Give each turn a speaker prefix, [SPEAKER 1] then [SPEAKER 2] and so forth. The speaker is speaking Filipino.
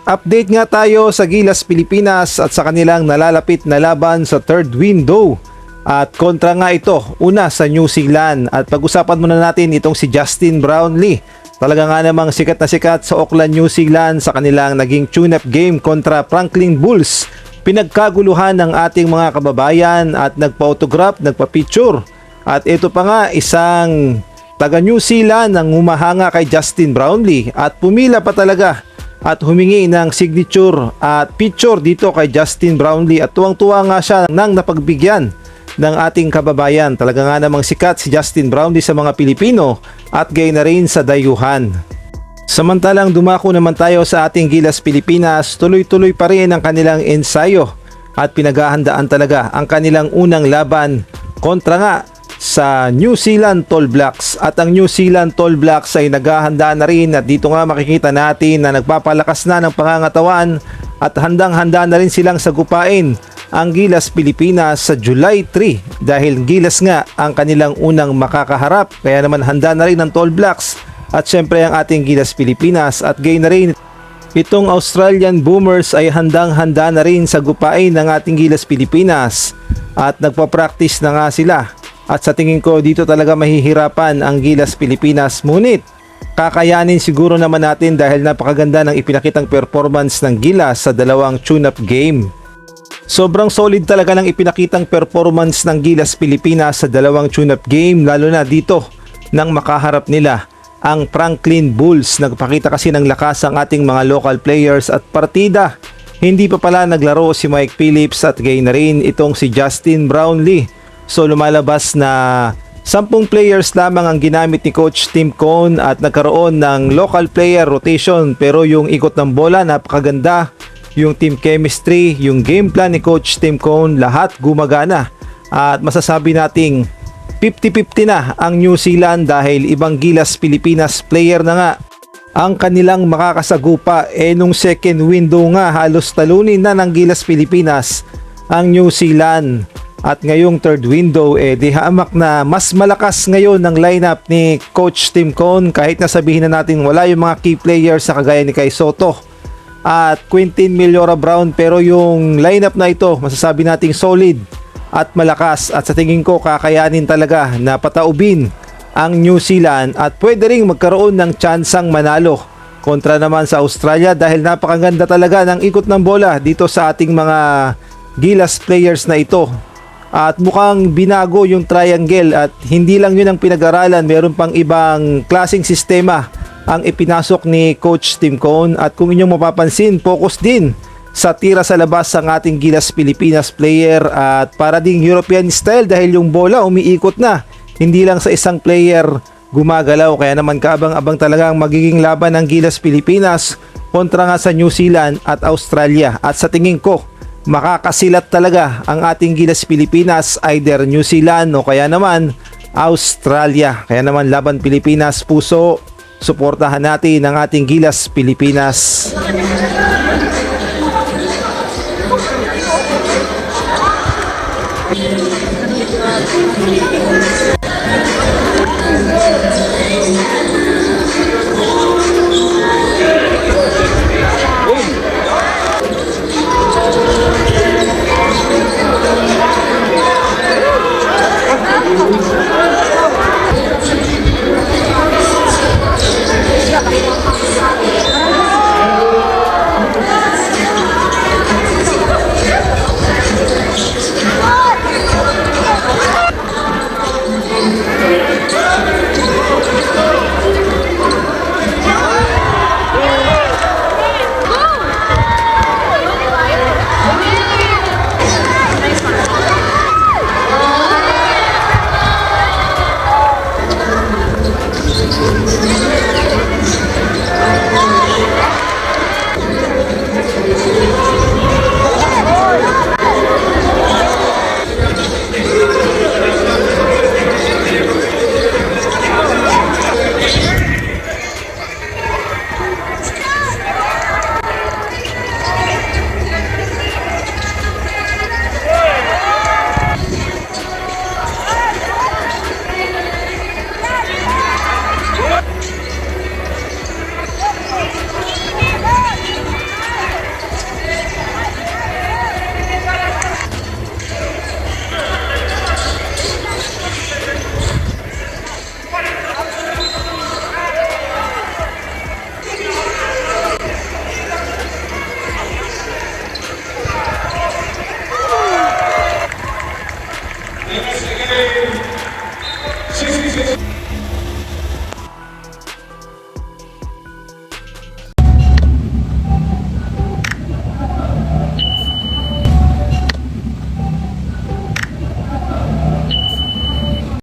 [SPEAKER 1] Update nga tayo sa Gilas Pilipinas at sa kanilang nalalapit na laban sa third window. At kontra nga ito, una sa New Zealand. At pag-usapan muna natin itong si Justin Brownlee. Talaga nga namang sikat na sikat sa Auckland, New Zealand sa kanilang naging tune-up game kontra Franklin Bulls. Pinagkaguluhan ng ating mga kababayan at nagpa-autograph, nagpa-picture. At ito pa nga, isang taga New Zealand ang humahanga kay Justin Brownlee at pumila pa talaga at humingi ng signature at picture dito kay Justin Brownlee at tuwang-tuwa nga siya nang napagbigyan ng ating kababayan. Talaga nga namang sikat si Justin Brownlee sa mga Pilipino at gayon na rin sa dayuhan. Samantalang dumako naman tayo sa ating Gilas Pilipinas, tuloy-tuloy pa rin ang kanilang ensayo at pinaghahandaan talaga ang kanilang unang laban kontra nga sa New Zealand Tall Blacks. At ang New Zealand Tall Blacks ay naghahanda na rin at dito nga makikita natin na nagpapalakas na ng pangangatawan at handang-handa na rin silang sagupain ang Gilas Pilipinas sa July 3 dahil Gilas nga ang kanilang unang makakaharap, kaya naman handa na rin ang Tall Blacks at syempre ang ating Gilas Pilipinas at gayon na rin itong Australian Boomers ay handang-handa na rin sagupain ng ating Gilas Pilipinas at nagpa-practice na nga sila. At sa tingin ko dito talaga mahihirapan ang Gilas Pilipinas, ngunit kakayanin siguro naman natin dahil napakaganda ng ipinakitang performance ng Gilas sa dalawang tune-up game. Sobrang solid talaga ng ipinakitang performance ng Gilas Pilipinas sa dalawang tune-up game, lalo na dito nang makaharap nila ang Franklin Bulls. Nagpakita kasi ng lakas ang ating mga local players at partida. Hindi pa pala naglaro si Mike Phillips at gayon na rin itong si Justin Brownlee. So lumalabas na 10 players lamang ang ginamit ni Coach Tim Cone at nagkaroon ng local player rotation, pero yung ikot ng bola napakaganda, yung team chemistry, yung game plan ni Coach Tim Cone, lahat gumagana. At masasabi nating 50-50 na ang New Zealand dahil ibang Gilas Pilipinas player na nga ang kanilang makakasagupa. Nung second window nga halos talunin na ng Gilas Pilipinas ang New Zealand. At ngayong third window, di hamak na mas malakas ngayon ng lineup ni Coach Tim Cone, kahit na sabihin na natin wala yung mga key players sa kagaya ni Kai Soto at Quintin Millora Brown, pero yung lineup na ito masasabi nating solid at malakas at sa tingin ko kakayanin talaga na pataubin ang New Zealand at pwede ring magkaroon ng tsansang manalo kontra naman sa Australia dahil napakaganda talaga ng ikot ng bola dito sa ating mga Gilas players na ito. At mukhang binago yung triangle at hindi lang yun ang pinag-aralan, meron pang ibang klaseng sistema ang ipinasok ni Coach Tim Cone. At kung inyong mapapansin, focus din sa tira sa labas ang ating Gilas Pilipinas player at para ding European style dahil yung bola umiikot na, hindi lang sa isang player gumagalaw. Kaya naman kaabang-abang talaga ang magiging laban ng Gilas Pilipinas kontra nga sa New Zealand at Australia. At sa tingin ko makakasilat talaga ang ating Gilas Pilipinas, either New Zealand o kaya naman Australia. Kaya naman laban Pilipinas puso, suportahan natin ang ating Gilas Pilipinas.